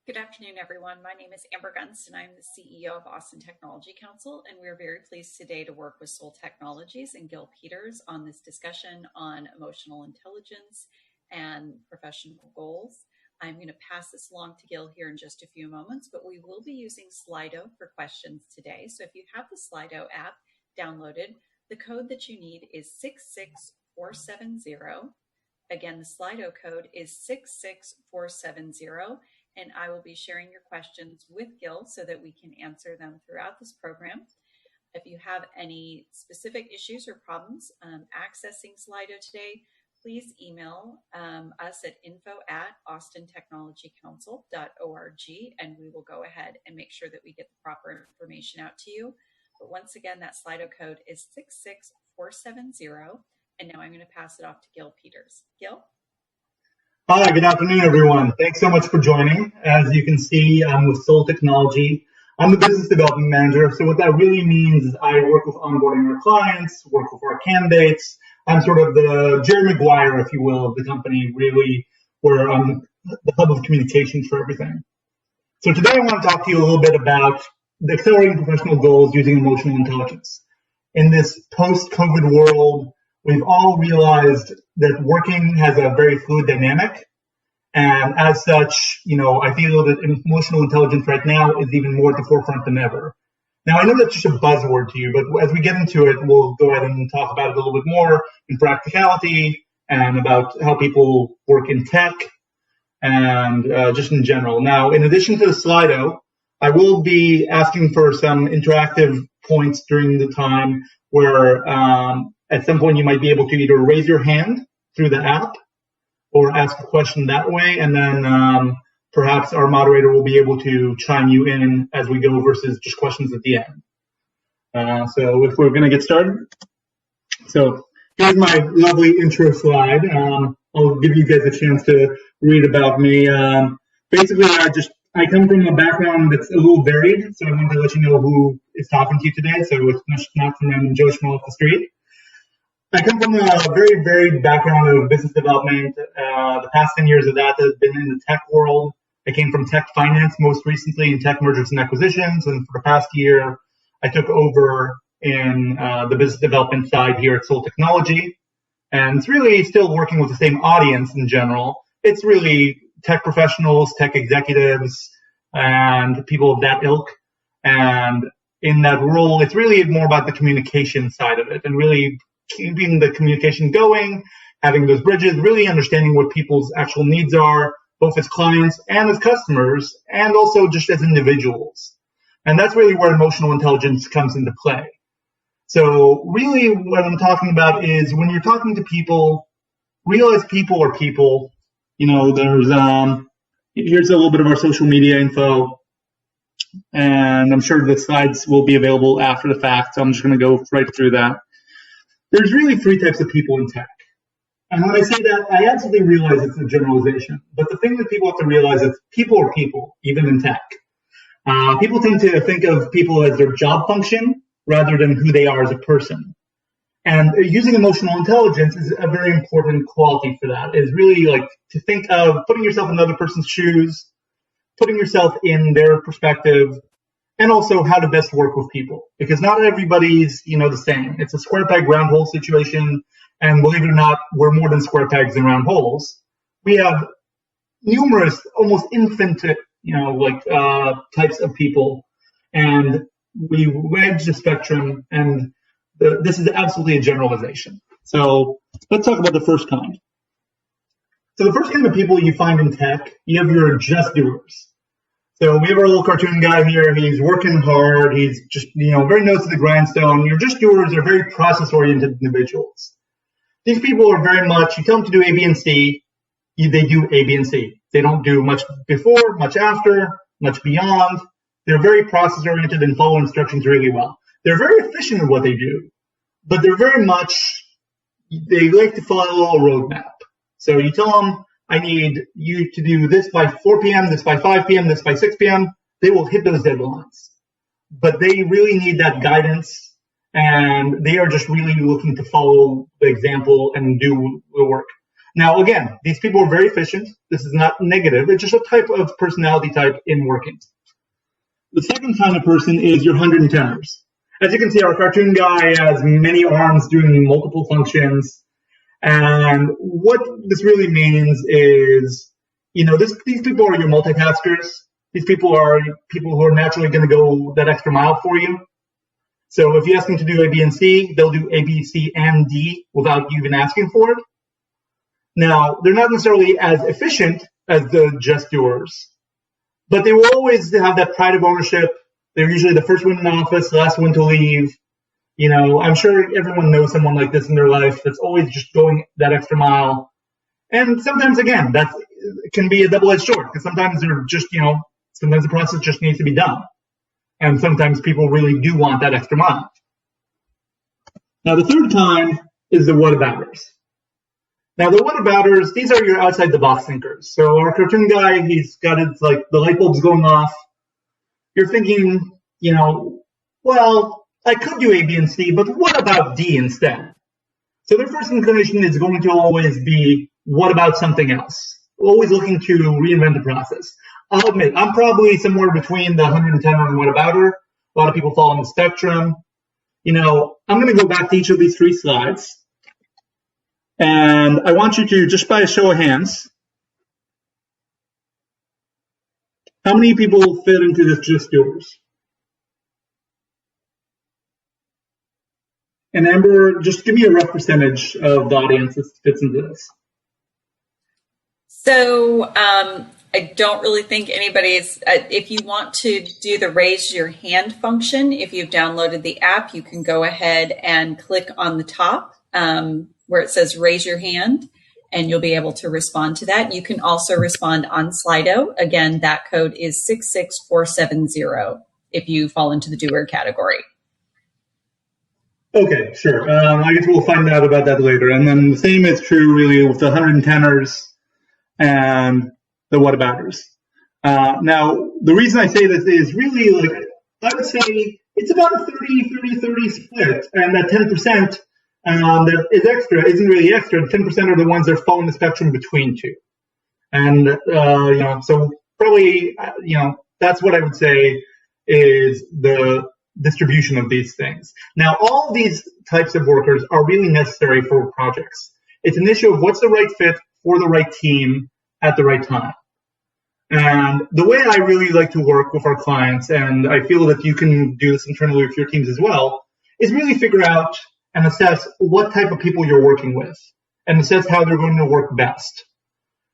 Good afternoon, everyone. My name is Amber Gunst, and I'm the CEO of Austin Technology Council, and we're very pleased today to work with SOAL Technologies and Gil Peters on this discussion on emotional intelligence and professional goals. I'm going to pass this along to Gil here in just a few moments, but we will be using Slido for questions today. So if you have the Slido app downloaded, the code that you need is 66470. Again, the Slido code is 66470. And I will be sharing your questions with Gil so that we can answer them throughout this program. If you have any specific issues or problems accessing Slido today, please email us at info@austontechnologycouncil.org, and we will go ahead and make sure that we get the proper information out to you. But once again, that Slido code is 66470. And now I'm going to pass it off to Gil Peters. Gil? Hi, good afternoon, everyone. Thanks so much for joining. As you can see, I'm with SOAL Technology. I'm the business development manager. So what that really means is I work with onboarding our clients, work with our candidates. I'm sort of the Jerry Maguire, if you will, of the company, really, where I'm the hub of communications for everything. So today I want to talk to you a little bit about the accelerating professional goals using emotional intelligence. In this post-COVID world, we've all realized that working has a very fluid dynamic. And as such, I feel that emotional intelligence right now is even more at the forefront than ever. Now, I know that's just a buzzword to you, but as we get into it, we'll go ahead and talk about it a little bit more in practicality and about how people work in tech and just in general. Now, in addition to the Slido, I will be asking for some interactive points during the time where at some point you might be able to either raise your hand through the app or ask a question that way, and then perhaps our moderator will be able to chime you in as we go versus just questions at the end. So if we're going to get started. So here's my lovely intro slide. I'll give you guys a chance to read about me. Basically, I come from a background that's a little varied, so I wanted to let you know who is talking to you today, so it's not from random Joe Schmo off the street. I come from a very varied background of business development. The past 10 years of that has been in the tech world. I came from tech finance, most recently in tech mergers and acquisitions, and for the past year, I took over in the business development side here at SOAL Technology. And it's really still working with the same audience in general. It's really tech professionals, tech executives, and people of that ilk. And in that role, it's really more about the communication side of it and really keeping the communication going, having those bridges, really understanding what people's actual needs are, both as clients and as customers, and also just as individuals. And that's really where emotional intelligence comes into play. So really what I'm talking about is when you're talking to people, realize people are people. There's here's a little bit of our social media info, and I'm sure the slides will be available after the fact, so I'm just going to go right through that. There's really three types of people in tech. And when I say that, I absolutely realize it's a generalization. But the thing that people have to realize is people are people, even in tech. People tend to think of people as their job function rather than who they are as a person. And using emotional intelligence is a very important quality for that. Is really like to think of putting yourself in another person's shoes, putting yourself in their perspective, and also how to best work with people. Because not everybody's, the same. It's a square peg, round hole situation. And believe it or not, we're more than square pegs and round holes. We have numerous, almost infinite, types of people. And we wedge the spectrum, and this is absolutely a generalization. So let's talk about the first kind. So the first kind of people you find in tech, you have your just doers. So we have our little cartoon guy here. He's working hard. He's just, very nose to the grindstone. Your just doers are very process-oriented individuals. These people are very much, you tell them to do A, B, and C, they do A, B, and C. They don't do much before, much after, much beyond. They're very process-oriented and follow instructions really well. They're very efficient at what they do, but they're very much, they like to follow a roadmap. So you tell them, I need you to do this by 4 p.m., this by 5 p.m., this by 6 p.m. They will hit those deadlines. But they really need that guidance, and they are just really looking to follow the example and do the work. Now, again, these people are very efficient. This is not negative. It's just a type of personality type in working. The second kind of person is your 110ers. As you can see, our cartoon guy has many arms doing multiple functions. And what this really means is, these people are your multitaskers. These people are people who are naturally going to go that extra mile for you. So if you ask them to do A, B, and C, they'll do A, B, C, and D without you even asking for it. Now, they're not necessarily as efficient as the just doers, but they will always have that pride of ownership. They're usually the first one in office, the last one to leave. I'm sure everyone knows someone like this in their life that's always just going that extra mile. And sometimes, again, that can be a double-edged sword, because sometimes they're just, sometimes the process just needs to be done. And sometimes people really do want that extra mile. Now, the third kind is the whatabouters. Now, the whatabouters, these are your outside-the-box thinkers. So our cartoon guy, he's got his, the light bulbs going off. You're thinking, well, I could do A, B, and C, but what about D instead? So their first inclination is going to always be, what about something else? Always looking to reinvent the process. I'll admit, I'm probably somewhere between the 110er and whatabouter. A lot of people fall on the spectrum. I'm going to go back to each of these three slides. And I want you to, just by a show of hands, how many people fit into this just doers? And Amber, just give me a rough percentage of the audience that fits into this. So I don't really think anybody's, if you want to do the raise your hand function, if you've downloaded the app, you can go ahead and click on the top where it says raise your hand, and you'll be able to respond to that. You can also respond on Slido. Again, that code is 66470 if you fall into the doer category. Okay, sure. I guess we'll find out about that later. And then the same is true really with the 110ers and the whatabouters. Now, the reason I say this is really, I would say it's about a 30-30-30 split. And that 10% that is extra isn't really extra. 10% are the ones that fall in the spectrum between two. And, so probably, that's what I would say is the distribution of these things. Now, all these types of workers are really necessary for projects. It's an issue of what's the right fit for the right team at the right time. And the way I really like to work with our clients, and I feel that you can do this internally with your teams as well, is really figure out and assess what type of people you're working with and assess how they're going to work best.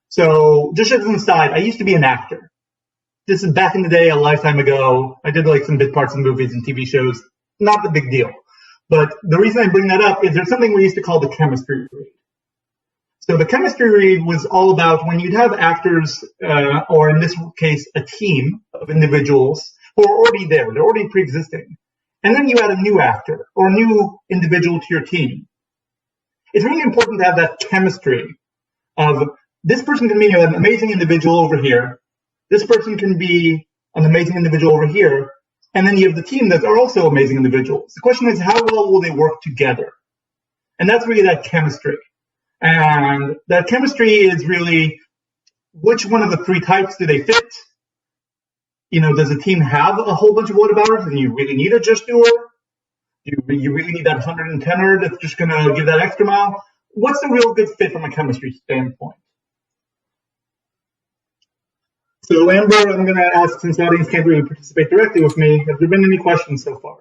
So just as an aside, I used to be an actor. This is back in the day, a lifetime ago. I did some bit parts in movies and TV shows. Not the big deal. But the reason I bring that up is there's something we used to call the chemistry read. So the chemistry read was all about when you'd have actors, or in this case, a team of individuals who are already there. They're already pre-existing. And then you add a new actor or a new individual to your team. It's really important to have that chemistry of this person can be an amazing individual over here. This person can be an amazing individual over here. And then you have the team that are also amazing individuals. The question is, how well will they work together? And that's really that chemistry. And that chemistry is really which one of the three types do they fit? Does the team have a whole bunch of whatabouters and you really need a just doer? You really need that 110er that's just going to give that extra mile? What's the real good fit from a chemistry standpoint? So Amber, I'm going to ask, since the audience can't really participate directly with me, have there been any questions so far?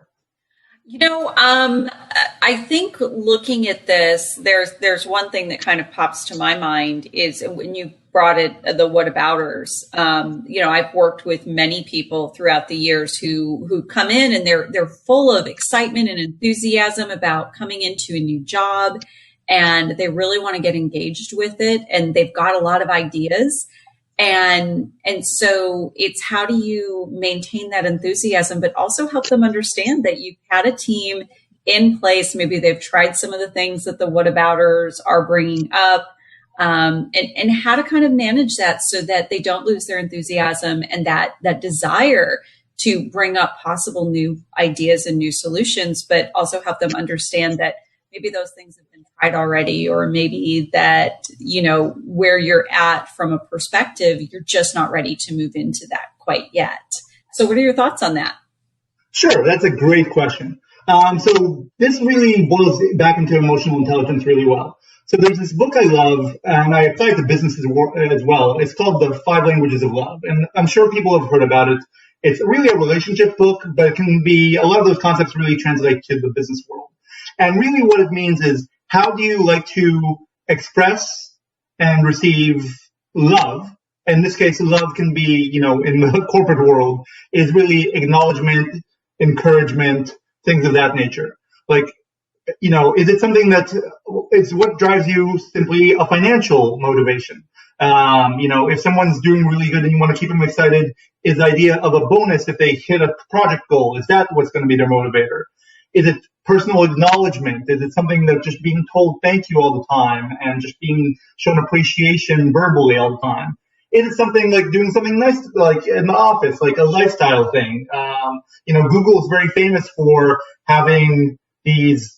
I think looking at this, there's one thing that kind of pops to my mind is when you brought it, the whatabouters. I've worked with many people throughout the years who come in and they're full of excitement and enthusiasm about coming into a new job, and they really want to get engaged with it, and they've got a lot of ideas. And so it's how do you maintain that enthusiasm, but also help them understand that you've had a team in place. Maybe they've tried some of the things that the whatabouters are bringing up, and how to kind of manage that so that they don't lose their enthusiasm and that desire to bring up possible new ideas and new solutions, but also help them understand that maybe those things have been tried already, or maybe that, where you're at from a perspective, you're just not ready to move into that quite yet. So what are your thoughts on that? Sure, that's a great question. So this really boils back into emotional intelligence really well. So there's this book I love, and I apply it to businesses as well. It's called The 5 Languages of Love, and I'm sure people have heard about it. It's really a relationship book, but it can be, a lot of those concepts really translate to the business world. And really what it means is, how do you like to express and receive love? In this case, love can be, in the corporate world, is really acknowledgement, encouragement, things of that nature. Like, is it something that it's what drives you simply a financial motivation? If someone's doing really good and you want to keep them excited, is the idea of a bonus if they hit a project goal, is that what's going to be their motivator? Is it personal acknowledgement? Is it something that just being told thank you all the time and just being shown appreciation verbally all the time? Is it something like doing something nice, like in the office, like a lifestyle thing? Google is very famous for having these,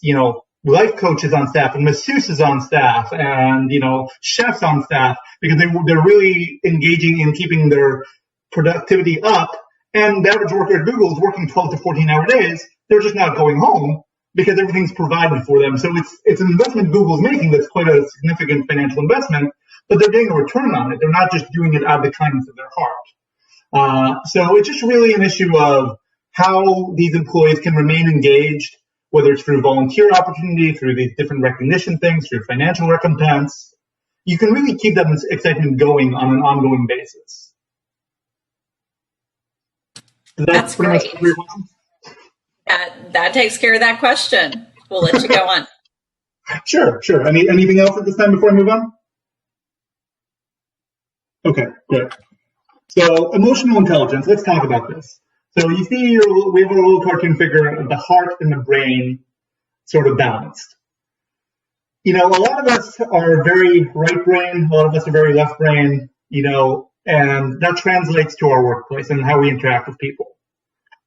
life coaches on staff and masseuses on staff and, chefs on staff, because they're really engaging in keeping their productivity up. And the average worker at Google is working 12 to 14-hour days. They're just not going home because everything's provided for them. So it's an investment Google's making that's quite a significant financial investment, but they're getting a return on it. They're not just doing it out of the kindness of their heart. So it's just really an issue of how these employees can remain engaged, whether it's through volunteer opportunity, through these different recognition things, through financial recompense. You can really keep that excitement going on an ongoing basis. That's great. That takes care of that question. We'll let you go on. Sure. Anything else at this time before I move on? Okay, great. So emotional intelligence, let's talk about this. So you see we have a little cartoon figure of the heart and the brain sort of balanced. A lot of us are very right brain, a lot of us are very left brain, and that translates to our workplace and how we interact with people.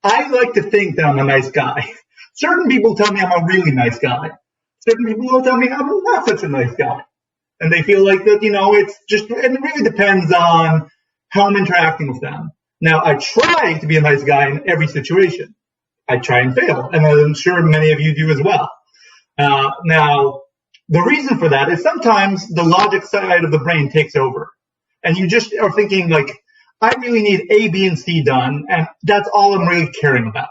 I like to think that I'm a nice guy. Certain people tell me I'm a really nice guy. Certain people will tell me I'm not such a nice guy. And they feel like that, it's just, and it really depends on how I'm interacting with them. Now, I try to be a nice guy in every situation. I try and fail, and I'm sure many of you do as well. Now, the reason for that is sometimes the logic side of the brain takes over, and you just are thinking like, I really need A, B, and C done, and that's all I'm really caring about.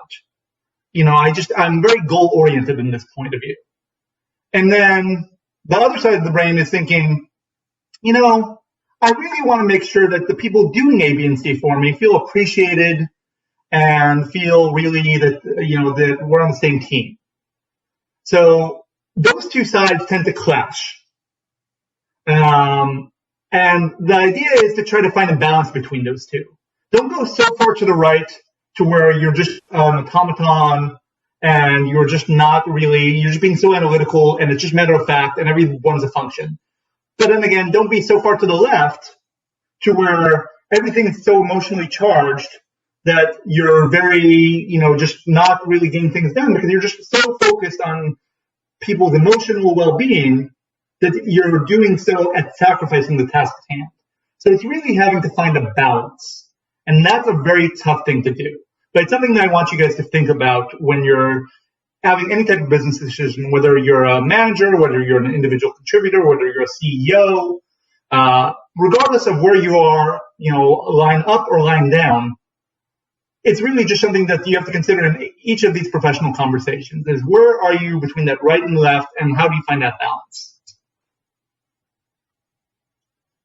I'm very goal-oriented in this point of view. And then the other side of the brain is thinking, I really want to make sure that the people doing A, B, and C for me feel appreciated and feel really that, that we're on the same team. So those two sides tend to clash. And the idea is to try to find a balance between those two. Don't go so far to the right to where you're just an automaton and you're just being so analytical and it's just matter of fact and everyone's a function. But then again, don't be so far to the left to where everything is so emotionally charged that you're very, just not really getting things done because you're just so focused on people's emotional well-being that you're doing so at sacrificing the task at hand. So it's really having to find a balance. And that's a very tough thing to do. But it's something that I want you guys to think about when you're having any type of business decision, whether you're a manager, whether you're an individual contributor, whether you're a CEO, regardless of where you are, line up or line down, it's really just something that you have to consider in each of these professional conversations is where are you between that right and left and how do you find that balance?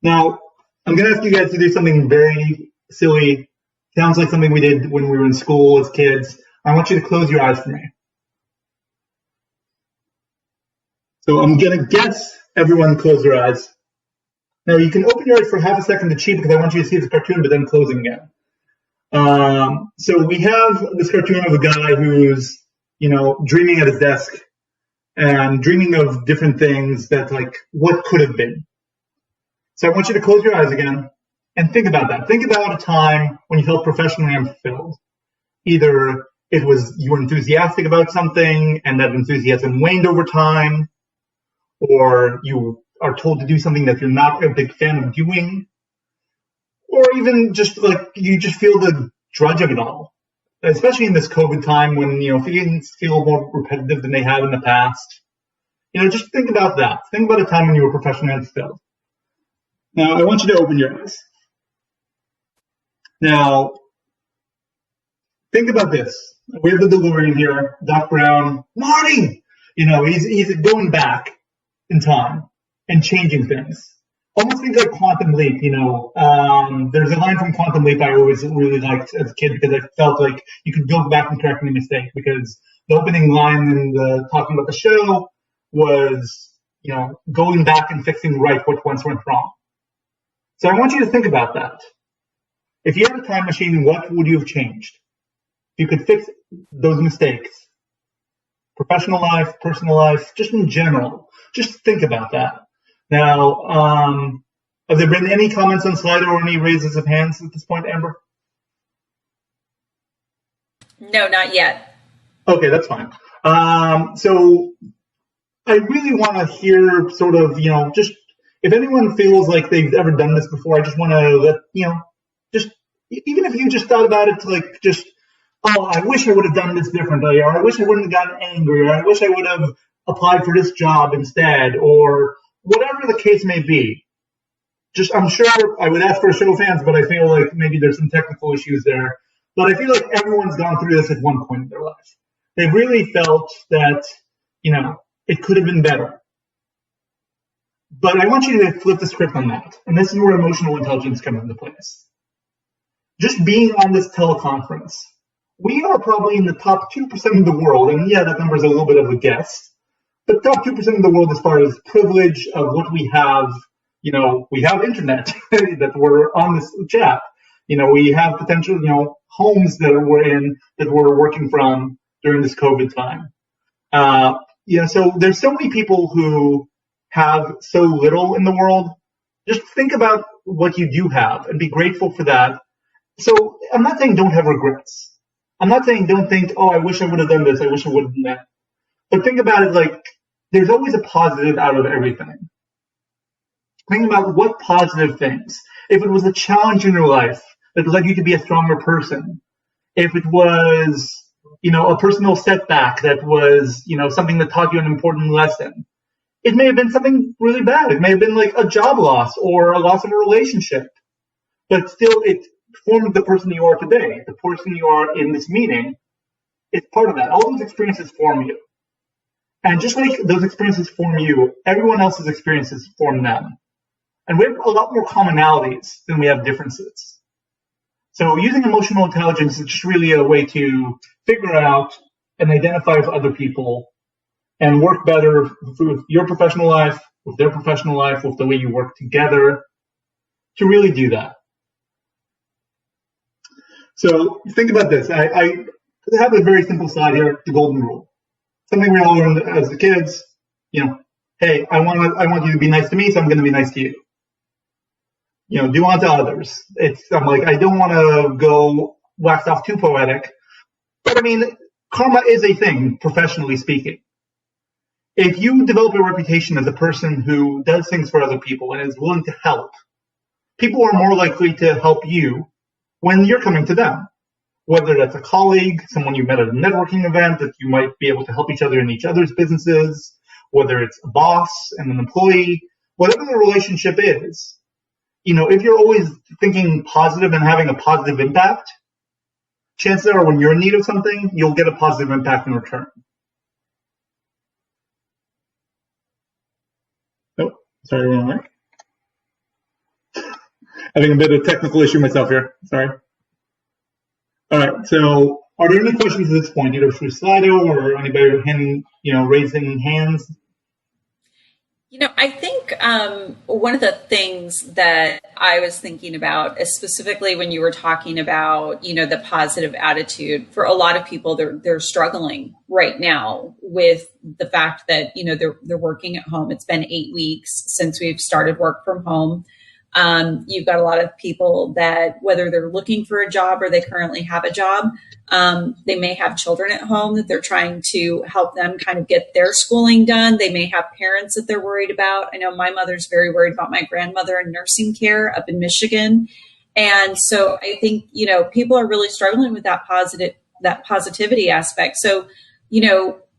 Now, I'm going to ask you guys to do something very silly. Sounds like something we did when we were in school as kids. I want you to close your eyes for me. So I'm going to guess everyone close their eyes. Now you can open your eyes for half a second to cheat because I want you to see this cartoon, but then closing again. So we have this cartoon of a guy who's, dreaming at his desk and dreaming of different things that like what could have been. So I want you to close your eyes again and think about that. Think about a time when you felt professionally unfulfilled, either you were enthusiastic about something and that enthusiasm waned over time, or you are told to do something that you're not a big fan of doing, or even just like you just feel the drudge of it all, especially in this COVID time when, things feel more repetitive than they have in the past. Just think about that. Think about a time when you were professionally unfulfilled. Now, I want you to open your eyes. Now, think about this. We have the DeLorean here, Doc Brown, Marty! He's going back in time and changing things. Almost things like Quantum Leap, there's a line from Quantum Leap I always really liked as a kid because I felt like you could go back and correct any mistake, because the opening line in the talking about the show was, going back and fixing right what once went wrong. So I want you to think about that. If you had a time machine, what would you have changed? If you could fix those mistakes, professional life, personal life, just in general, just think about that. Now, have there been any comments on Slido or any raises of hands at this point, Amber? No, not yet. Okay, that's fine. So I really want to hear sort of, just if anyone feels like they've ever done this before, I just want to let, just, even if you just thought about it to like, just, oh, I wish I would have done this differently, or I wish I wouldn't have gotten angry, or I wish I would have applied for this job instead, or whatever the case may be. Just, I'm sure I would ask for a show of hands, but I feel like maybe there's some technical issues there. But I feel like everyone's gone through this at one point in their life. They've really felt that, it could have been better. But I want you to flip the script on that. And this is where emotional intelligence comes into place. Just being on this teleconference, we are probably in the top 2% of the world. And yeah, that number is a little bit of a guess. But top 2% of the world as far as privilege of what we have. We have internet that we're on this chat. We have potential, homes that we're in that we're working from during this COVID time. So there's so many people who have so little in the world. Just think about what you do have and be grateful for that. So I'm not saying don't have regrets. I'm not saying don't think, oh, I wish I would have done this. I wish I would have done that. But think about it like there's always a positive out of everything. Think about what positive things. If it was a challenge in your life that led you to be a stronger person, if it was, a personal setback that was, something that taught you an important lesson, it may have been something really bad. It may have been like a job loss or a loss of a relationship, but still it formed the person you are today. The person you are in this meeting is part of that. All those experiences form you. And just like those experiences form you, everyone else's experiences form them. And we have a lot more commonalities than we have differences. So using emotional intelligence is just really a way to figure out and identify with other people and work better with your professional life, with their professional life, with the way you work together to really do that. So think about this. I have a very simple slide here, the golden rule. Something we all learned as the kids, hey, I want you to be nice to me, so I'm going to be nice to you. Do unto others. I'm like, I don't want to go wax off too poetic, but I mean, karma is a thing, professionally speaking. If you develop a reputation as a person who does things for other people and is willing to help, people are more likely to help you when you're coming to them. Whether that's a colleague, someone you met at a networking event that you might be able to help each other in each other's businesses, whether it's a boss and an employee, whatever the relationship is. If you're always thinking positive and having a positive impact, chances are when you're in need of something, you'll get a positive impact in return. Oh, sorry, wrong way. Having a bit of technical issue myself here. Sorry. All right. So, are there any questions at this point, either through Slido or anybody raising hands? I think one of the things that I was thinking about is specifically when you were talking about, the positive attitude. For a lot of people, they're struggling right now with the fact that, they're working at home. It's been 8 weeks since we've started work from home. You've got a lot of people that, whether they're looking for a job or they currently have a job, they may have children at home that they're trying to help them kind of get their schooling done. They may have parents that they're worried about. I know my mother's very worried about my grandmother in nursing care up in Michigan. And so I think, people are really struggling with that positivity aspect. So,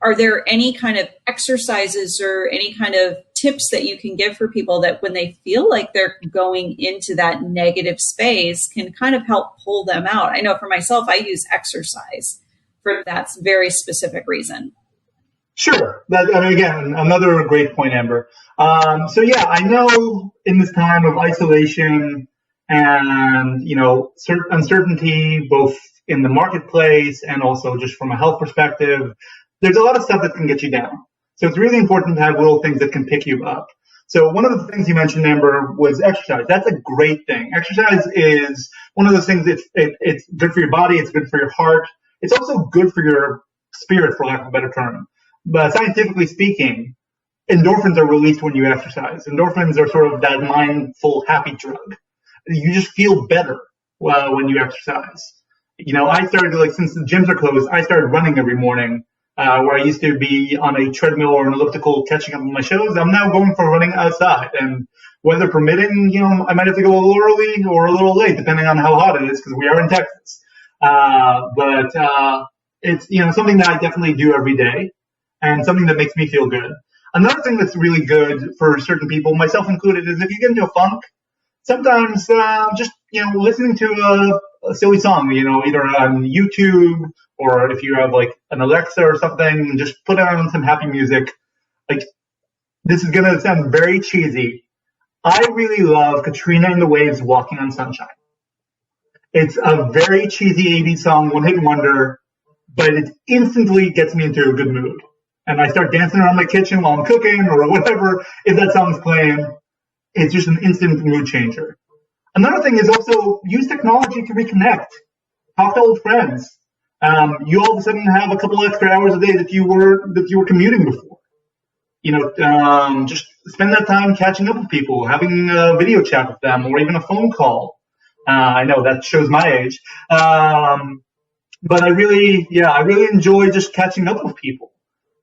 are there any kind of exercises or any kind of tips that you can give for people that when they feel like they're going into that negative space can kind of help pull them out? I know for myself, I use exercise for that very specific reason. Sure. Again, another great point, Amber. I know in this time of isolation and, uncertainty, both in the marketplace and also just from a health perspective, there's a lot of stuff that can get you down. So it's really important to have little things that can pick you up. So one of the things you mentioned, Amber, was exercise. That's a great thing. Exercise is one of those things it's good for your body. It's good for your heart. It's also good for your spirit, for lack of a better term. But scientifically speaking, endorphins are released when you exercise. Endorphins are sort of that mindful, happy drug. You just feel better when you exercise. I started, since the gyms are closed, I started running every morning. Where I used to be on a treadmill or an elliptical catching up on my shows, I'm now going for running outside. And weather permitting, I might have to go a little early or a little late, depending on how hot it is, because we are in Texas. But it's, something that I definitely do every day and something that makes me feel good. Another thing that's really good for certain people, myself included, is if you get into a funk, sometimes just, listening to a silly song, either on YouTube or if you have an Alexa or something, just put on some happy music. This is going to sound very cheesy. I really love Katrina and the Waves' Walking on Sunshine. It's a very cheesy 80s song, one hit wonder, but it instantly gets me into a good mood. And I start dancing around my kitchen while I'm cooking or whatever. If that song's playing, it's just an instant mood changer. Another thing is also use technology to reconnect. Talk to old friends. You all of a sudden have a couple extra hours a day that you were commuting before. Just spend that time catching up with people, having a video chat with them, or even a phone call. I know that shows my age, but I really enjoy just catching up with people.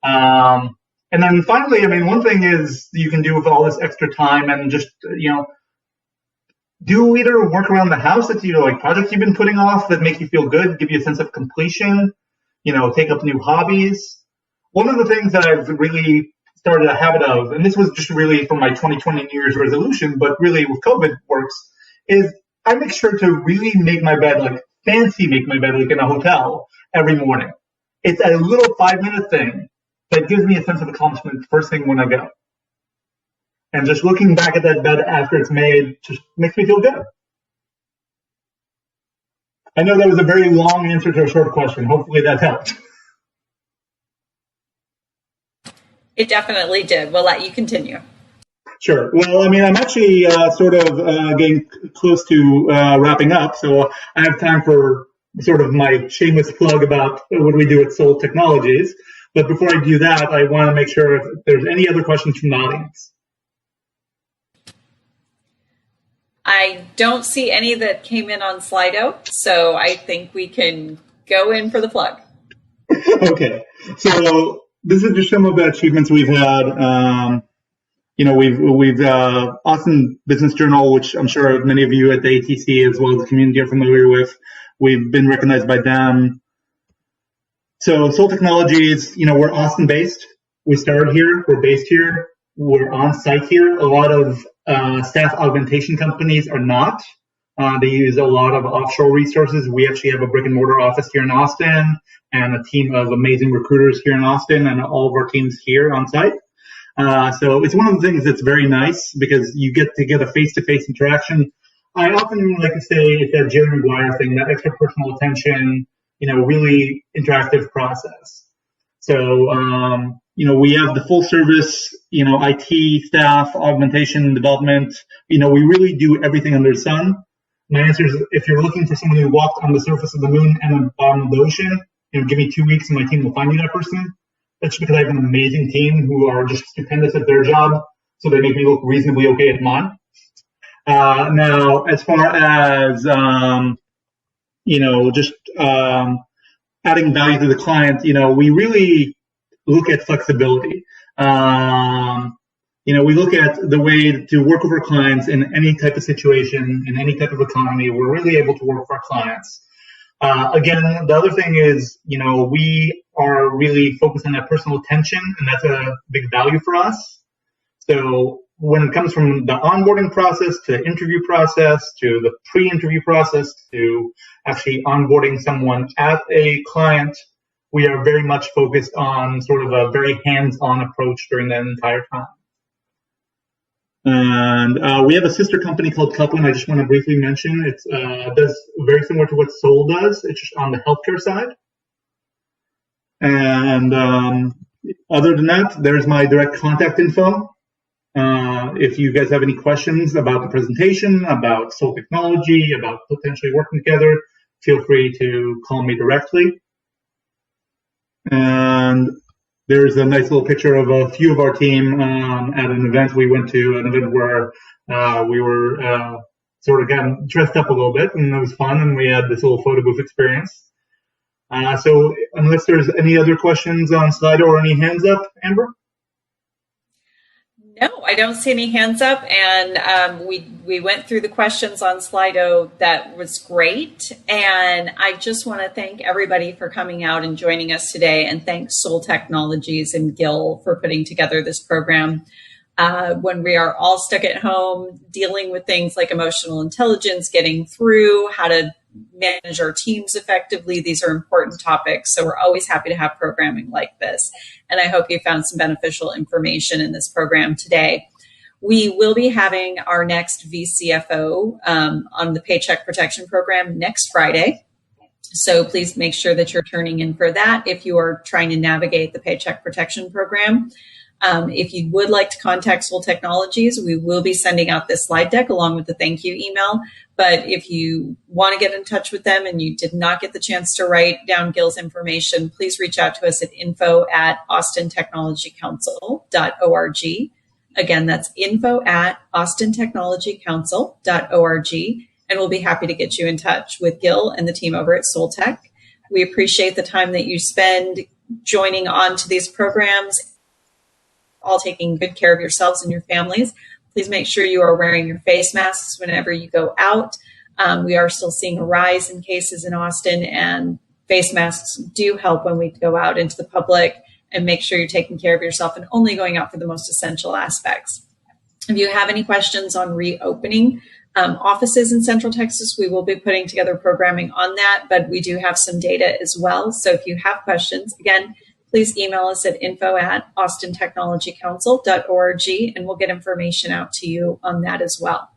And then finally, one thing is you can do with all this extra time and just do either work around the house that's projects you've been putting off that make you feel good, give you a sense of completion, take up new hobbies. One of the things that I've really started a habit of, and this was just really from my 2020 New Year's resolution, but really with COVID works, is I make sure to really make my bed, make my bed in a hotel every morning. It's a little 5-minute thing that gives me a sense of accomplishment first thing when I go. And just looking back at that bed after it's made just makes me feel good. I know that was a very long answer to a short question. Hopefully that helped. It definitely did. We'll let you continue. Sure. Well, I'm actually getting close to wrapping up, so I have time for sort of my shameless plug about what we do at SOAL Technologies. But before I do that, I want to make sure if there's any other questions from the audience. I don't see any that came in on Slido, so I think we can go in for the plug. Okay. So this is just some of the achievements we've had. We've Austin Business Journal, which I'm sure many of you at the ATC as well as the community are familiar with. We've been recognized by them. So SOAL Technologies, we're Austin based. We started here. We're based here. We're on site here. A lot of staff augmentation companies are not. They use a lot of offshore resources. We actually have a brick and mortar office here in Austin and a team of amazing recruiters here in Austin and all of our teams here on site. So it's one of the things that's very nice because you get to get a face-to-face interaction. I often like to say it's that Jerry Maguire thing, that extra personal attention, really interactive process. So, we have the full service, IT staff, augmentation, development. We really do everything under the sun. My answer is if you're looking for someone who walked on the surface of the moon and the bottom of the ocean, give me 2 weeks and my team will find you that person. That's because I have an amazing team who are just stupendous at their job, so they make me look reasonably okay at mine. Now, as far as just adding value to the client, we really look at flexibility. We look at the way to work with our clients in any type of situation, in any type of economy. We're really able to work with our clients. Again, the other thing is, we are really focused on that personal attention, and that's a big value for us. So when it comes from the onboarding process to interview process to the pre-interview process to actually onboarding someone at a client, we are very much focused on sort of a very hands-on approach during that entire time. And we have a sister company called Coupling. I just want to briefly mention it does very similar to what SOAL does. It's just on the healthcare side. And other than that, there's my direct contact info. If you guys have any questions about the presentation, about SOAL technology, about potentially working together, feel free to call me directly. And there's a nice little picture of a few of our team at an event we went to, an event where we were sort of getting dressed up a little bit, and it was fun, and we had this little photo booth experience. So unless there's any other questions on Slido or any hands up, Amber? No, I don't see any hands up, and we went through the questions on Slido. That was great, and I just want to thank everybody for coming out and joining us today, and thank SOAL Technologies and Gil for putting together this program. When we are all stuck at home dealing with things like emotional intelligence, getting through how to manage our teams effectively, these are important topics. So we're always happy to have programming like this. And I hope you found some beneficial information in this program today. We will be having our next VCFO on the Paycheck Protection Program next Friday. So please make sure that you're turning in for that if you are trying to navigate the Paycheck Protection Program. If you would like to contact SOAL Technologies, we will be sending out this slide deck along with the thank you email. But if you want to get in touch with them and you did not get the chance to write down Gil's information, please reach out to us at info@austintechnologycouncil.org. Again, that's info@austintechnologycouncil.org. And we'll be happy to get you in touch with Gil and the team over at SOAL Tech. We appreciate the time that you spend joining on to these programs, all taking good care of yourselves and your families. Please make sure you are wearing your face masks whenever you go out. We are still seeing a rise in cases in Austin, and face masks do help when we go out into the public, and make sure you're taking care of yourself and only going out for the most essential aspects. If you have any questions on reopening offices in Central Texas, we will be putting together programming on that, but we do have some data as well. So if you have questions, again, please email us at info@austintechnologycouncil.org, and we'll get information out to you on that as well.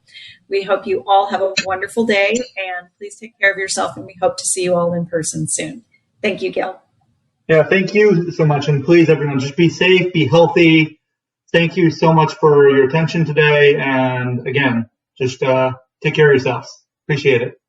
We hope you all have a wonderful day, and please take care of yourself, and we hope to see you all in person soon. Thank you, Gil. Yeah, thank you so much. And please, everyone, just be safe, be healthy. Thank you so much for your attention today. And again, just take care of yourselves. Appreciate it.